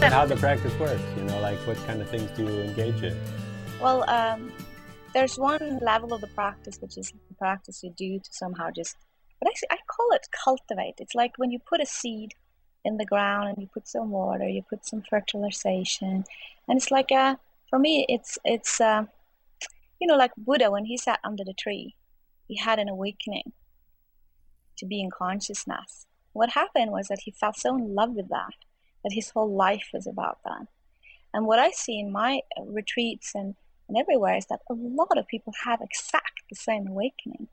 how the practice works, like what kind of things do you engage in? Well, there's one level of the practice, which is the practice you do to somehow just, but actually I call it cultivate. It's like when you put a seed in the ground and you put some water, you put some fertilization, and it's like, for me, it's like Buddha, when he sat under the tree, he had an awakening to being consciousness. What happened was that he fell so in love with that his whole life was about that. And what I see in my retreats and everywhere is that a lot of people have exactly the same awakening.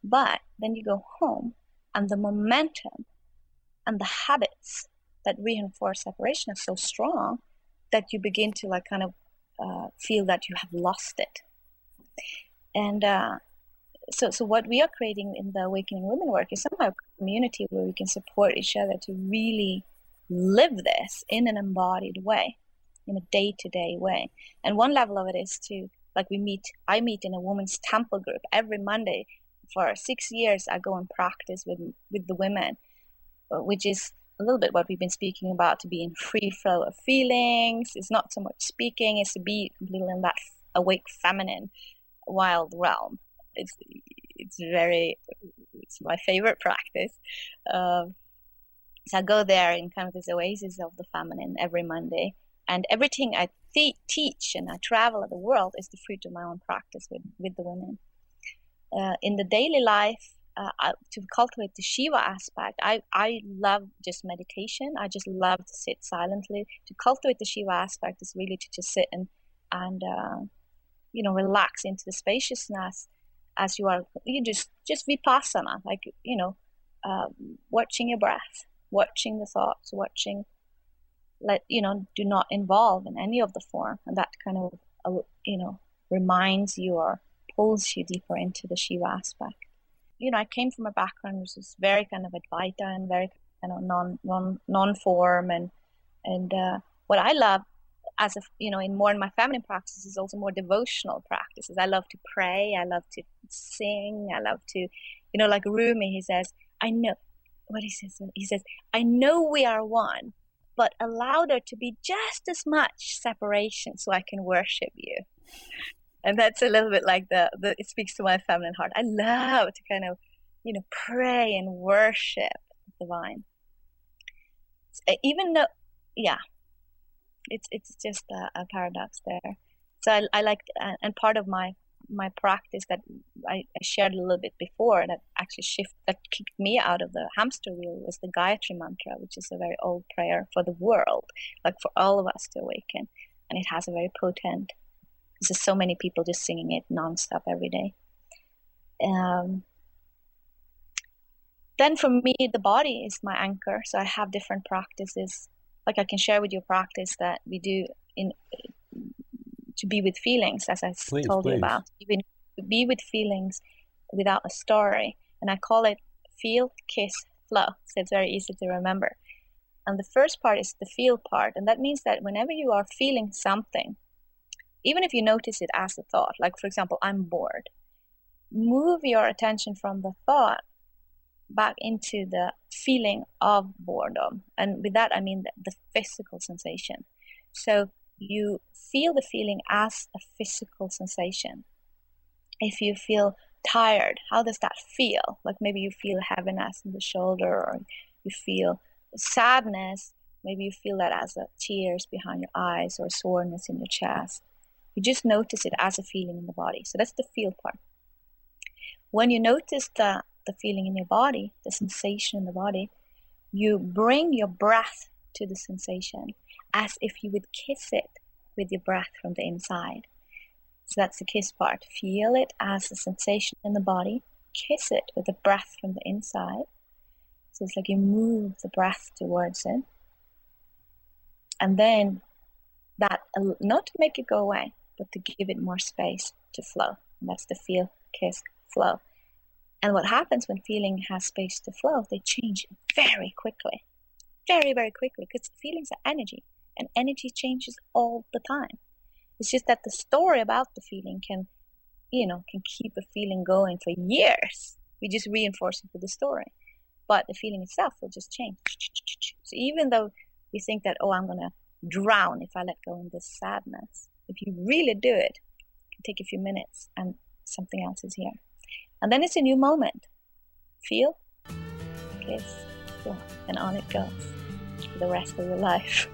But then you go home and the momentum and the habits that reinforce separation are so strong that you begin to feel that you have lost it. And so what we are creating in the Awakening Women work is somehow a community where we can support each other to really live this in an embodied way, in a day-to-day way. And one level of it is to, I meet in a women's temple group every Monday. For 6 years, I go and practice with the women, which is a little bit what we've been speaking about, to be in free flow of feelings. It's not so much speaking, it's to be completely in that awake feminine wild realm. It's my favorite practice. So I go there in kind of this oasis of the feminine every Monday. And everything I teach and I travel the world is the fruit of my own practice with the women. In the daily life, to cultivate the Shiva aspect, I love just meditation. I just love to sit silently. To cultivate the Shiva aspect is really to just sit and relax into the spaciousness as you just vipassana, watching your breath, watching the thoughts, do not involve in any of the form. And that kind of, reminds you or pulls you deeper into the Shiva aspect. I came from a background which is very kind of Advaita and very kind of non-form. And what I love in my feminine practices is also more devotional practices. I love to pray. I love to sing. I love to, like Rumi, he says, I know, what he says, I know we are one, but allow there to be just as much separation so I can worship you. And that's a little bit like it speaks to my feminine heart. I love to kind of, pray and worship the divine. Even though, yeah, it's just a paradox there. So I like, and part of my practice that I shared a little bit before that actually that kicked me out of the hamster wheel was the Gayatri mantra, which is a very old prayer for the world, like for all of us to awaken. And it has a very potent, because there's so many people just singing it nonstop every day. Then for me, the body is my anchor. So I have different practices. Like I can share with you a practice that we do to be with feelings, as I told you about. Even to be with feelings without a story. And I call it feel, kiss, flow. So it's very easy to remember. And the first part is the feel part. And that means that whenever you are feeling something, even if you notice it as a thought, like for example, I'm bored, move your attention from the thought back into the feeling of boredom. And with that, I mean the physical sensation. So you feel the feeling as a physical sensation. If you feel tired, how does that feel? Like maybe you feel heaviness in the shoulder, or you feel sadness. Maybe you feel that as tears behind your eyes or soreness in your chest. You just notice it as a feeling in the body. So that's the feel part. When you notice the feeling in your body, the sensation in the body, you bring your breath to the sensation as if you would kiss it with your breath from the inside. So that's the kiss part. Feel it as a sensation in the body. Kiss it with the breath from the inside. So it's like you move the breath towards it. And then that, not to make it go away, but to give it more space to flow. And that's the feel, kiss, flow. And what happens when feeling has space to flow, they change very quickly. Very, very quickly. Because feelings are energy. And energy changes all the time. It's just that the story about the feeling can keep a feeling going for years. We just reinforce it with the story. But the feeling itself will just change. So even though we think that, I'm going to drown if I let go in this sadness. If you really do it, it can take a few minutes and something else is here. And then it's a new moment. Feel, kiss, and on it goes for the rest of your life.